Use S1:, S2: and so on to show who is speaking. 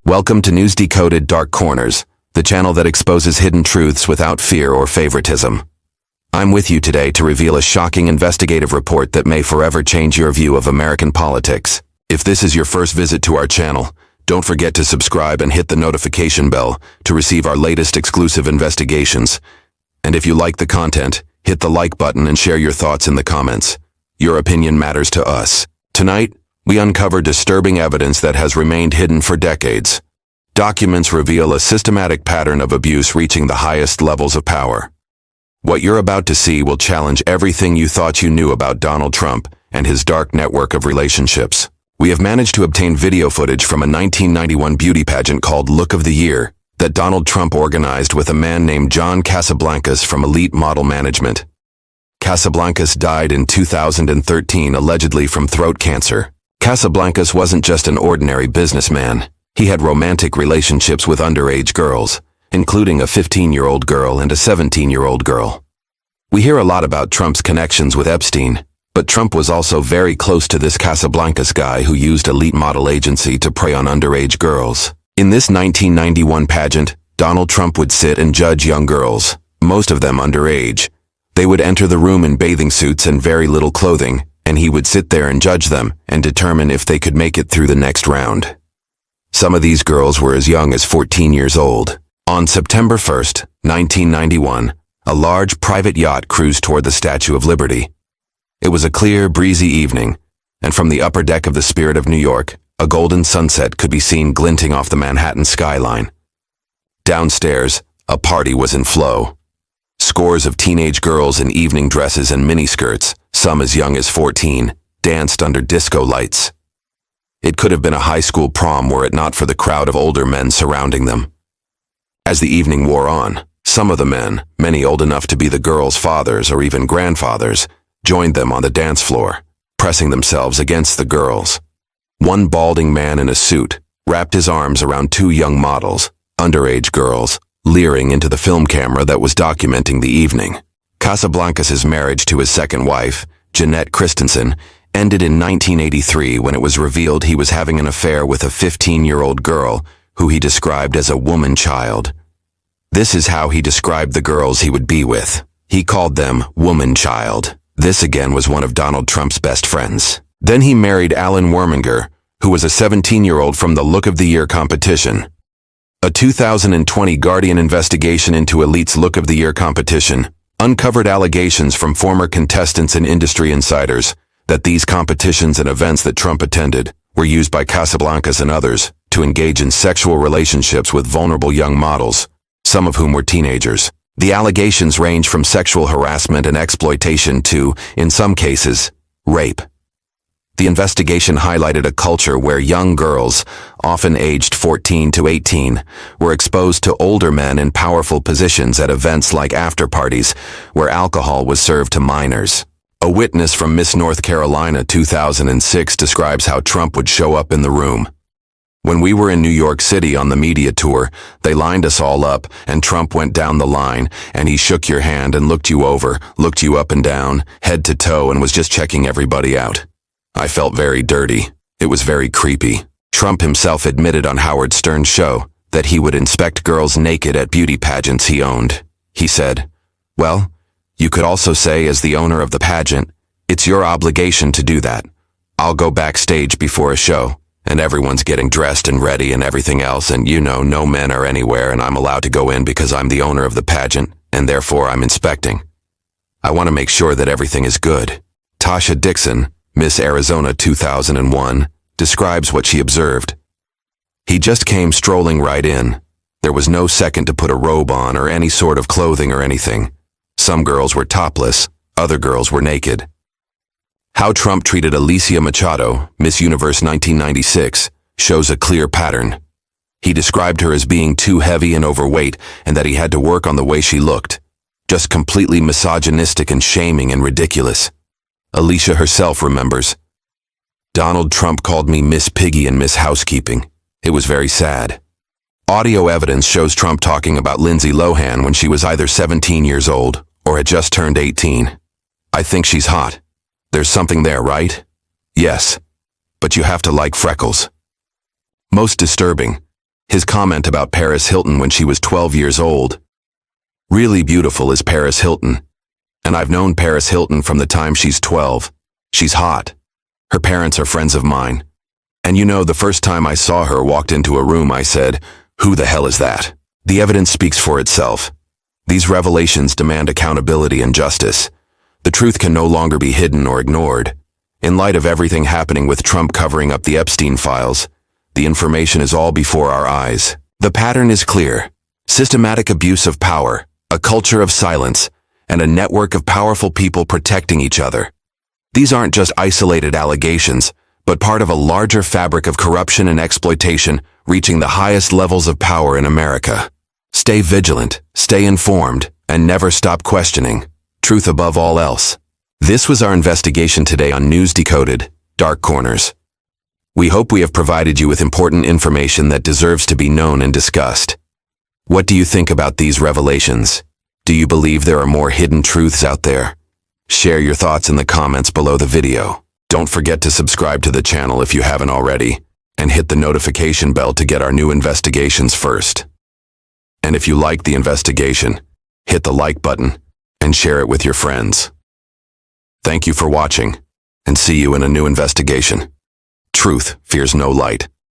S1: Welcome to NewsDecoded Dark Corners, the channel that exposes hidden truths without fear or favoritism. I'm with you today to reveal a shocking investigative report that may forever change your view of American politics. If this is your first visit to our channel, don't forget to subscribe and hit the notification bell to receive our latest exclusive investigations. And if you like the content, hit the like button and share your thoughts in the comments. Your opinion matters to us. Tonight, we uncover disturbing evidence that has remained hidden for decades. Documents reveal a systematic pattern of abuse reaching the highest levels of power. What you're about to see will challenge everything you thought you knew about Donald Trump and his dark network of relationships. We have managed to obtain video footage from a 1991 beauty pageant called Look of the Year that Donald Trump organized with a man named John Casablancas from Elite Model Management. Casablancas died in 2013 allegedly from throat cancer. Casablancas wasn't just an ordinary businessman. He had romantic relationships with underage girls, including a 15-year-old girl and a 17-year-old girl. We hear a lot about Trump's connections with Epstein, but Trump was also very close to this Casablancas guy who used Elite Model Agency to prey on underage girls. In this 1991 pageant, Donald Trump would sit and judge young girls, most of them underage. They would enter the room in bathing suits and very little clothing, and he would sit there and judge them and determine if they could make it through the next round. Some of these girls were as young as 14 years old. On September 1st, 1991, a large private yacht cruised toward the Statue of Liberty. It was a clear, breezy evening, and from the upper deck of the Spirit of New York, a golden sunset could be seen glinting off the Manhattan skyline. Downstairs, a party was in flow. Scores of teenage girls in evening dresses and miniskirts, some as young as 14, danced under disco lights. It could have been a high school prom were it not for the crowd of older men surrounding them. As the evening wore on, some of the men, many old enough to be the girls' fathers or even grandfathers, joined them on the dance floor, pressing themselves against the girls. One balding man in a suit wrapped his arms around two young models, underage girls, leering into the film camera that was documenting the evening. Casablancas' marriage to his second wife, Jeanette Christensen, ended in 1983 when it was revealed he was having an affair with a 15-year-old girl who he described as a woman child. This is how he described the girls he would be with. He called them woman child. This again was one of Donald Trump's best friends. Then he married Alan Werminger, who was a 17-year-old from the Look of the Year competition. A 2020 Guardian investigation into Elite's Look of the Year competition uncovered allegations from former contestants and industry insiders that these competitions and events that Trump attended were used by Casablancas and others to engage in sexual relationships with vulnerable young models, some of whom were teenagers. The allegations range from sexual harassment and exploitation to, in some cases, rape. The investigation highlighted a culture where young girls, often aged 14 to 18, were exposed to older men in powerful positions at events like after-parties where alcohol was served to minors. A witness from Miss North Carolina 2006 describes how Trump would show up in the room. When we were in New York City on the media tour, they lined us all up, and Trump went down the line, and he shook your hand and looked you over, looked you up and down, head to toe, and was just checking everybody out. I felt very dirty. It was very creepy. Trump himself admitted on Howard Stern's show that he would inspect girls naked at beauty pageants he owned. He said, "Well, you could also say as the owner of the pageant, it's your obligation to do that. I'll go backstage before a show, and everyone's getting dressed and ready and everything else, and no men are anywhere, and I'm allowed to go in because I'm the owner of the pageant, and therefore I'm inspecting. I want to make sure that everything is good." Tasha Dixon, Miss Arizona 2001, describes what she observed. "He just came strolling right in. There was no second to put a robe on or any sort of clothing or anything. Some girls were topless, other girls were naked." How Trump treated Alicia Machado, Miss Universe 1996, shows a clear pattern. He described her as being too heavy and overweight and that he had to work on the way she looked. Just completely misogynistic and shaming and ridiculous. Alicia herself remembers, "Donald Trump called me Miss Piggy and Miss Housekeeping. It was very sad." Audio evidence shows Trump talking about Lindsay Lohan when she was either 17 years old or had just turned 18. "I think she's hot. There's something there, right?" "Yes. But you have to like freckles." Most disturbing, His comment about Paris Hilton when she was 12 years old. Really beautiful is Paris Hilton. And I've known Paris Hilton from the time she's 12. She's hot. Her parents are friends of mine. And you know, the first time I saw her walked into a room, I said, "Who the hell is that?" The evidence speaks for itself. These revelations demand accountability and justice. The truth can no longer be hidden or ignored. In light of everything happening with Trump covering up the Epstein files, the information is all before our eyes. The pattern is clear. Systematic abuse of power, a culture of silence, and a network of powerful people protecting each other. These aren't just isolated allegations, but part of a larger fabric of corruption and exploitation reaching the highest levels of power in America. Stay vigilant, stay informed, and never stop questioning. Truth above all else. This was our investigation today on NewsDecoded, Dark Corners. We hope we have provided you with important information that deserves to be known and discussed. What do you think about these revelations? Do you believe there are more hidden truths out there? Share your thoughts in the comments below the video. Don't forget to subscribe to the channel if you haven't already, and hit the notification bell to get our new investigations first. And if you liked the investigation, hit the like button and share it with your friends. Thank you for watching, and see you in a new investigation. Truth fears no light.